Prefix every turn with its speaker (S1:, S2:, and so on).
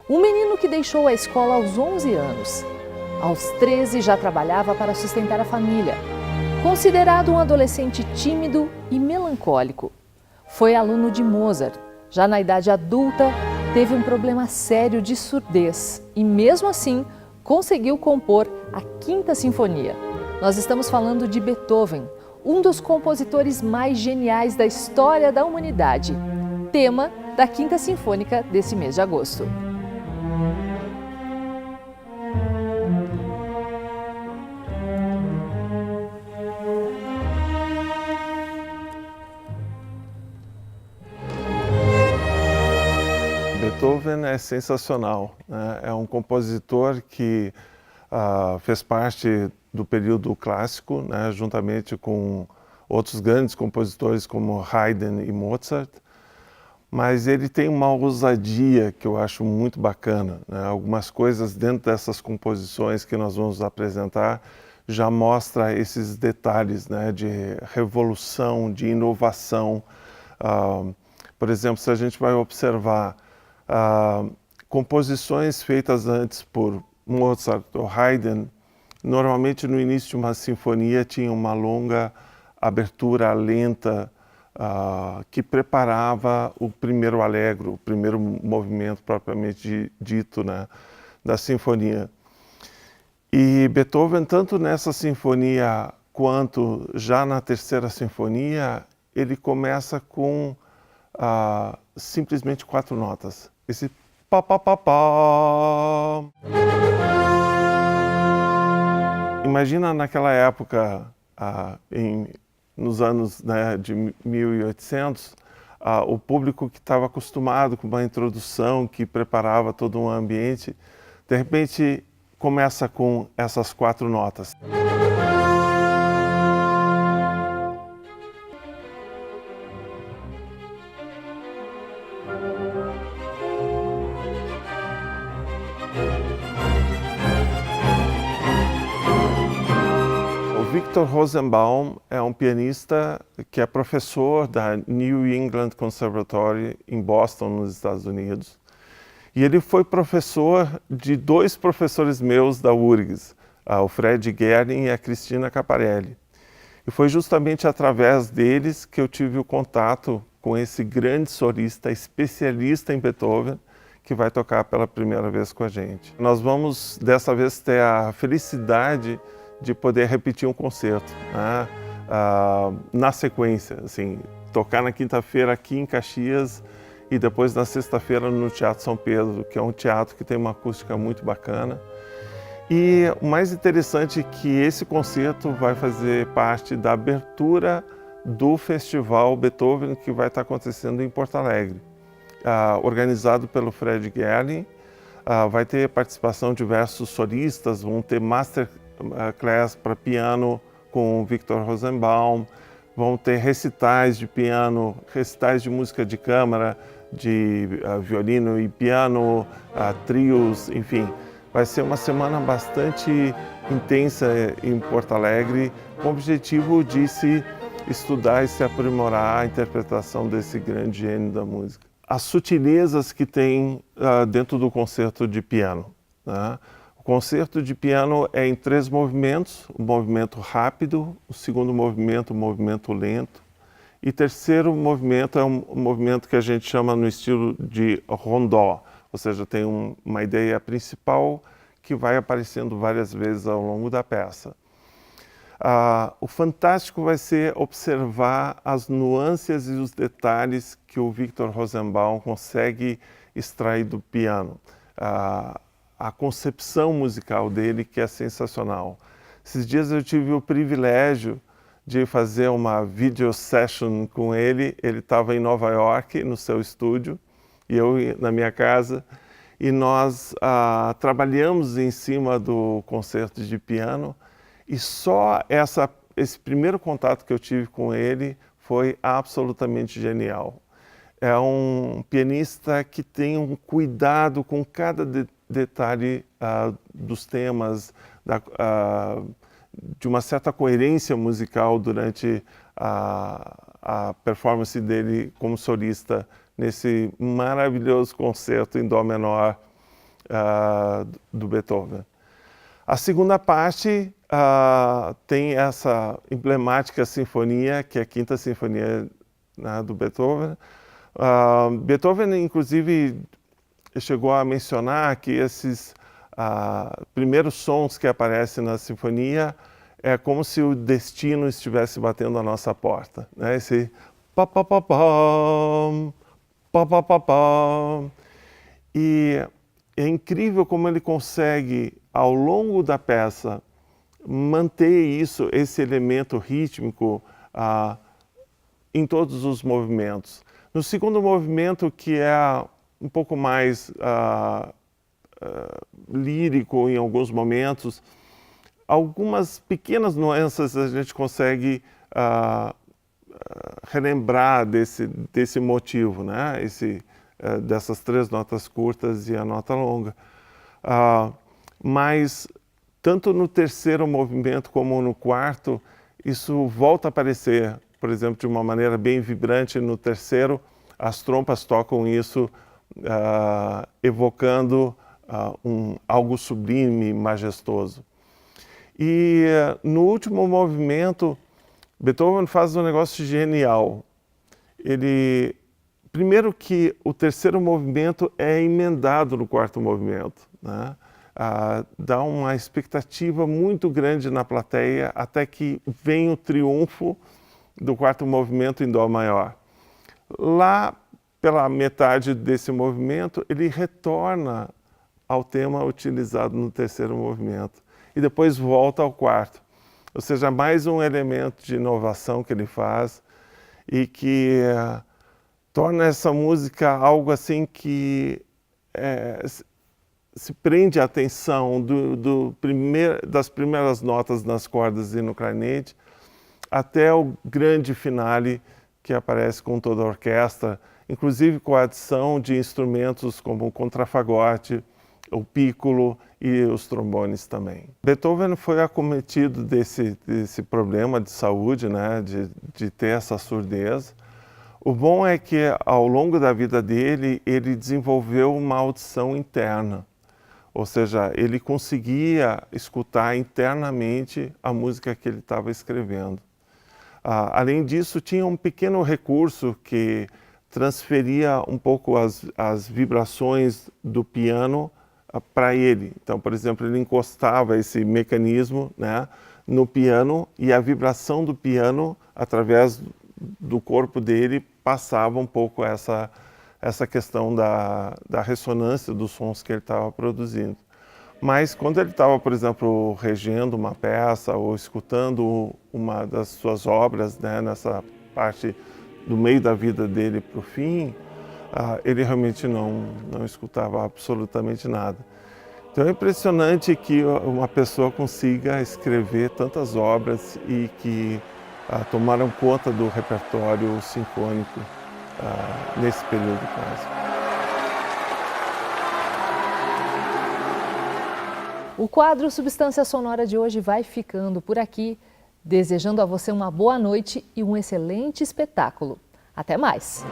S1: Um menino que deixou a escola aos 11 anos. Aos 13 já trabalhava para sustentar a família. Considerado um adolescente tímido e melancólico. Foi aluno de Mozart. Já na idade adulta, teve um problema sério de surdez e, mesmo assim, conseguiu compor a Quinta Sinfonia. Nós estamos falando de Beethoven, um dos compositores mais geniais da história da humanidade. Tema da Quinta Sinfônica desse mês de agosto.
S2: Beethoven é sensacional, né? É um compositor que fez parte do período clássico, né? Juntamente com outros grandes compositores como Haydn e Mozart, mas ele tem uma ousadia que eu acho muito bacana, né? Algumas coisas dentro dessas composições que nós vamos apresentar já mostra esses detalhes, né? De revolução, de inovação. Por exemplo, se a gente vai observar composições feitas antes por Mozart ou Haydn, normalmente no início de uma sinfonia tinha uma longa abertura lenta que preparava o primeiro allegro, o primeiro movimento propriamente dito, né, da sinfonia. E Beethoven, tanto nessa sinfonia quanto já na terceira sinfonia, ele começa com simplesmente 4 notas. Esse pá, pá, pá, pá. Imagina naquela época, nos anos, né, de 1800, o público que estava acostumado com uma introdução que preparava todo um ambiente, de repente começa com essas 4 notas. Victor Rosenbaum é um pianista que é professor da New England Conservatory em Boston, nos Estados Unidos. E ele foi professor de 2 professores meus da URGS, o Fred Guerin e a Cristina Caparelli. E foi justamente através deles que eu tive o contato com esse grande solista, especialista em Beethoven, que vai tocar pela primeira vez com a gente. Nós vamos, dessa vez, ter a felicidade de poder repetir um concerto, né? Na sequência, assim, tocar na quinta-feira aqui em Caxias e depois na sexta-feira no Teatro São Pedro, que é um teatro que tem uma acústica muito bacana. E o mais interessante é que esse concerto vai fazer parte da abertura do Festival Beethoven, que vai estar acontecendo em Porto Alegre, organizado pelo Fred Guerin. Vai ter participação de diversos solistas, vão ter masterclass para piano com Victor Rosenbaum, vão ter recitais de piano, recitais de música de câmara, de violino e piano, trios, enfim. Vai ser uma semana bastante intensa em Porto Alegre, com o objetivo de se estudar e se aprimorar a interpretação desse grande gênio da música. As sutilezas que tem dentro do concerto de piano, né? O concerto de piano é em 3 movimentos, o movimento rápido, o segundo movimento, o movimento lento, e o terceiro movimento é um movimento que a gente chama no estilo de rondó, ou seja, tem uma ideia principal que vai aparecendo várias vezes ao longo da peça. O fantástico vai ser observar as nuances e os detalhes que o Victor Rosenbaum consegue extrair do piano. A concepção musical dele, que é sensacional. Esses dias eu tive o privilégio de fazer uma video session com ele. Ele estava em Nova York, no seu estúdio, e eu na minha casa. E nós trabalhamos em cima do concerto de piano. E só esse primeiro contato que eu tive com ele foi absolutamente genial. É um pianista que tem um cuidado com cada detalhe dos temas, de uma certa coerência musical durante a performance dele como solista nesse maravilhoso concerto em dó menor do Beethoven. A segunda parte tem essa emblemática sinfonia, que é a Quinta Sinfonia, né, do Beethoven. Beethoven, inclusive, chegou a mencionar que esses primeiros sons que aparecem na sinfonia é como se o destino estivesse batendo a nossa porta, né? Esse pa-pa-pa-pam, pa-pa-pa-pam. E é incrível como ele consegue, ao longo da peça, manter isso, esse elemento rítmico em todos os movimentos. No segundo movimento, que é um pouco mais lírico em alguns momentos, algumas pequenas nuances a gente consegue relembrar desse motivo, né? Dessas três notas curtas e a nota longa. Mas, tanto no terceiro movimento como no quarto, isso volta a aparecer, por exemplo, de uma maneira bem vibrante no terceiro. As trompas tocam isso, evocando algo sublime, majestoso. E no último movimento, Beethoven faz um negócio genial. Primeiro que o terceiro movimento é emendado no quarto movimento, né? Dá uma expectativa muito grande na plateia até que vem o triunfo do quarto movimento em Dó maior. Lá, pela metade desse movimento, ele retorna ao tema utilizado no terceiro movimento e depois volta ao quarto. Ou seja, mais um elemento de inovação que ele faz e que torna essa música algo assim que se prende a atenção das primeiras notas nas cordas e no clarinete até o grande finale que aparece com toda a orquestra, inclusive com a adição de instrumentos como o contrafagote, o pícolo e os trombones também. Beethoven foi acometido desse problema de saúde, né, de ter essa surdez. O bom é que, ao longo da vida dele, ele desenvolveu uma audição interna. Ou seja, ele conseguia escutar internamente a música que ele estava escrevendo. Além disso, tinha um pequeno recurso que transferia um pouco as vibrações do piano para ele. Então, por exemplo, ele encostava esse mecanismo, né, no piano e a vibração do piano, através do corpo dele, passava um pouco essa questão da ressonância dos sons que ele estava produzindo. Mas quando ele estava, por exemplo, regendo uma peça ou escutando uma das suas obras, né, nessa parte do meio da vida dele para o fim, ele realmente não escutava absolutamente nada. Então é impressionante que uma pessoa consiga escrever tantas obras e que tomaram conta do repertório sinfônico nesse período clássico.
S1: O quadro Substância Sonora de hoje vai ficando por aqui, desejando a você uma boa noite e um excelente espetáculo. Até mais!